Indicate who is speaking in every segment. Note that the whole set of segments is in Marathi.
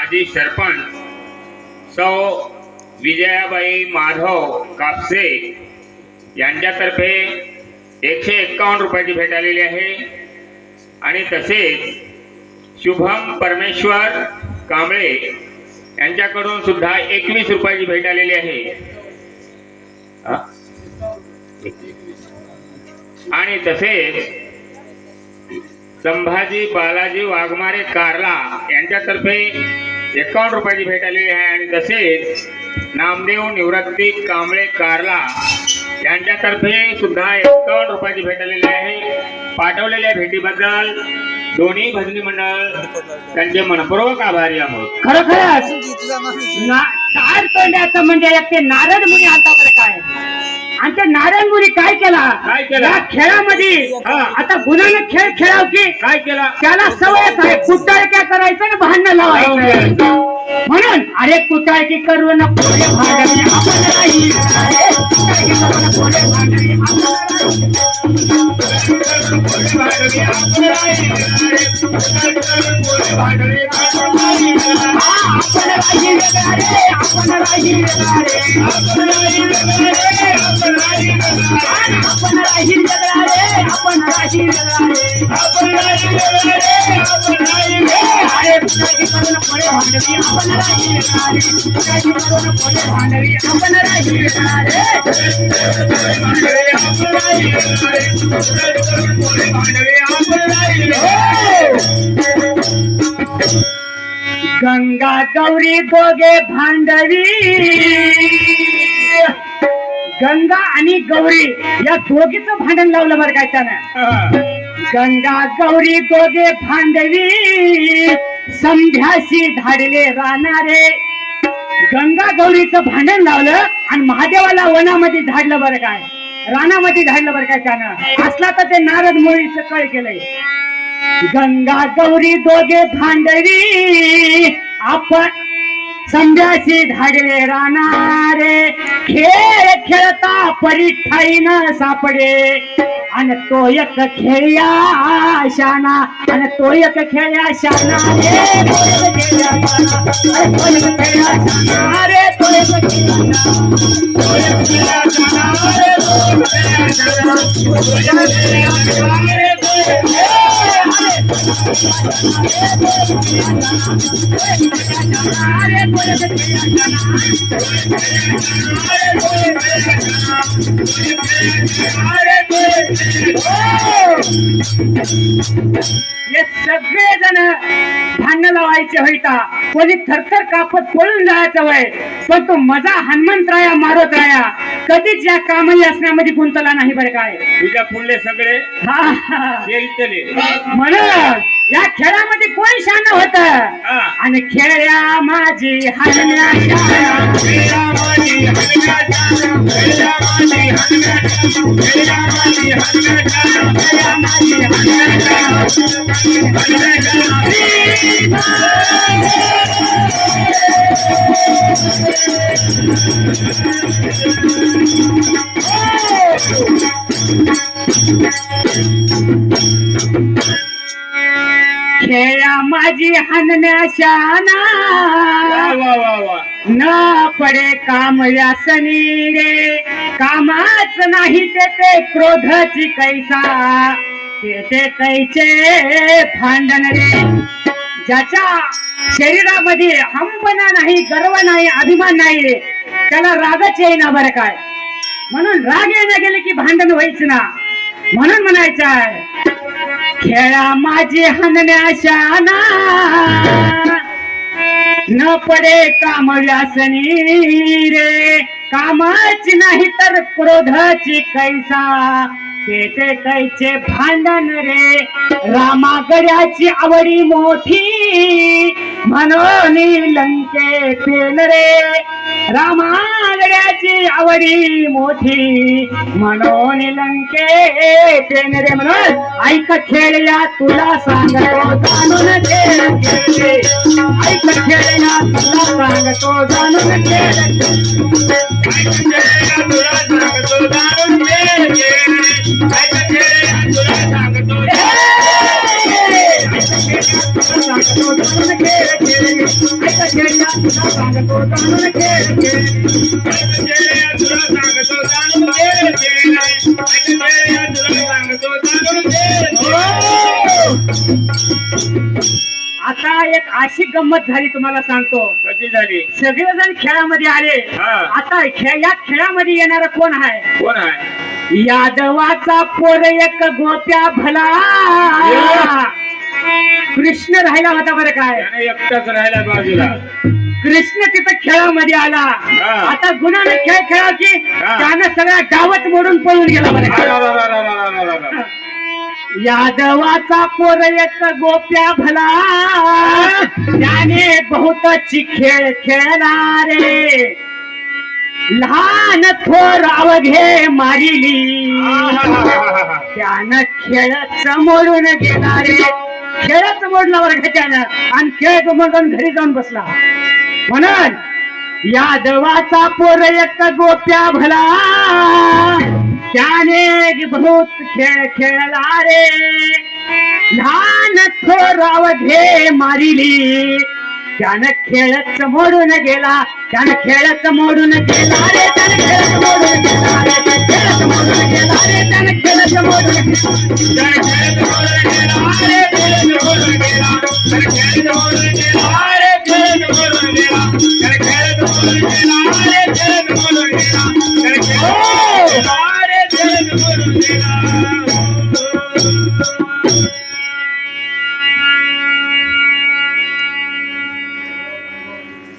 Speaker 1: माजी सरपंच सौ विजयाबाई माधव कापसे यांच्यातर्फे 151 रुपयाची भेट आलेली आहे आणि तसेच शुभम परमेश्वर कांबळे यांच्याकडून सुद्धा 21 रुपयाची भेट आलेली आहे आणि तसेच संभाजी बालाजी वाघमारे कारला यांच्यातर्फे 51 रुपयाची भेट आलेली आहे आणि तसेच नामदेव निवृत्ती कांबळे कारला यांच्यातर्फे सुद्धा 51 रुपयाची भेट आलेली आहे। पाठवलेल्या भेटीबद्दल दोन्ही भजनी मंडळ त्यांचे मनपूर्वक आभारी आहोत।
Speaker 2: खरोखरच चार तोंड्याचं म्हणजे एक ते नारद मुनी आता बरं काय आणि ते नारायण मुनी काय केला या खेळामध्ये आता गुणानं खेळ खेळाव की
Speaker 1: काय केला
Speaker 2: त्याला सवयच आहे कुटाळक्या करायचं आणि भांडण लावायचं म्हणून अरे कुटाळकी करू नको भांडणी आपण नाही गंगा गौरी दोघे भांडवी गंगा आणि गौरी या दोघीचं भांडण लावलं बरं काय त्यानं गंगा गौरी दोघे भांडवी संध्याशी धाडले राहणारे गंगा गौरीचं भांडण लावलं आणि महादेवाला वनामध्ये धाडलं बरं काय रानामध्ये धाडलं बरं काय त्यानं असला तर ते नारद मुनीचं कळ केलंय गंगा गौरी दोघे भांडवी आपण संध्याशी धाडले राहणारे खेळ खेळता परिठाई न सापडे आणि तो एक खेळ्या शाना आणि तो एक खेळ्या शाना रे तो एक हे सगळे जण भांडण लावायचे होता कोणी थरथर कापत पळून जायचं वय पण तो मजा हनुमंतराया मारत राया कधीच या कामही असण्यामध्ये गुंतला नाही बरं काय
Speaker 1: तुझ्या पुढले सगळे
Speaker 2: म्हणून या खेळामध्ये कोण शान होत आणि खेळ्या माझी हरण्या खेळा माझी हनण्या शाना न पडे काम व्यासनी रे कामाच नाही ते क्रोधाची कैसा ते कैचे भांडण रे ज्याच्या शरीरामध्ये हंपणा नाही गर्व नाही अभिमान नाही त्याला रागच येईना बरं काय म्हणून राग येणं गेले की भांडण व्हायचं ना म्हणून म्हणायचं आहे खेळा माझी हनण्या शाना न पडे काम व्यासनी रे कामाची नाही तर क्रोधाची कैसा ते कैचे भांडण रे रामागड्याची आवडी मोठी म्हणून लंके पेल रे रामागड्याची आवडी मोठी म्हणून लंके पेन रे म्हणून ऐक खेळया तुला सांगतो जाणून खेळ ऐक खेळया तुला सांगतो जाणून खेळ तुला सांगतो जाणून खेळ खेळ्या तुला सांगतो जाणून खेळ
Speaker 1: तुला सांगतो जाणून घे, तुला सांगतो जाणून
Speaker 2: आता एक अशी गंमत झाली तुम्हाला सांगतो.
Speaker 1: कशी झाली?
Speaker 2: सगळेजण खेळामध्ये आले.
Speaker 1: हा.
Speaker 2: आता या खेळामध्ये येणारा कोण आहे?
Speaker 1: कोण आहे?
Speaker 2: यादवाचा पोर एक गोप्या भला. कृष्ण राहिला होता बरं काय.
Speaker 1: त्याने एकटाच राहिला बाजूला.
Speaker 2: कृष्ण तिथं खेळामध्ये आला. आता गुणाने खेळ खेळा की त्यानं सगळ्या गावात मोडून पळून गेला बरं काय. यादवाचा पोर एक गोप्या भला. त्याने बहुतची खेळ खेळणारे लहान थोर अवघे मारिली. त्यानं खेळच मोडून घेणारे खेळच मोडला बरं का त्यानं. आणि खेळ मोडून घरी जाऊन बसला. म्हणून यादवाचा पोर एक गोप्या भला. त्याने बहुत खेळ खेळला रे लहान थोर अवघे मारिली. त्यानं खेळच मोडून गेला. त्यानं खेळच मोडून गेला रे. त्यानं खेळच मोडून गेला रे. खेळच मोडून गेला रे. त्यानं खेळच मोडून गेला.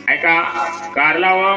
Speaker 1: ऐका कारला व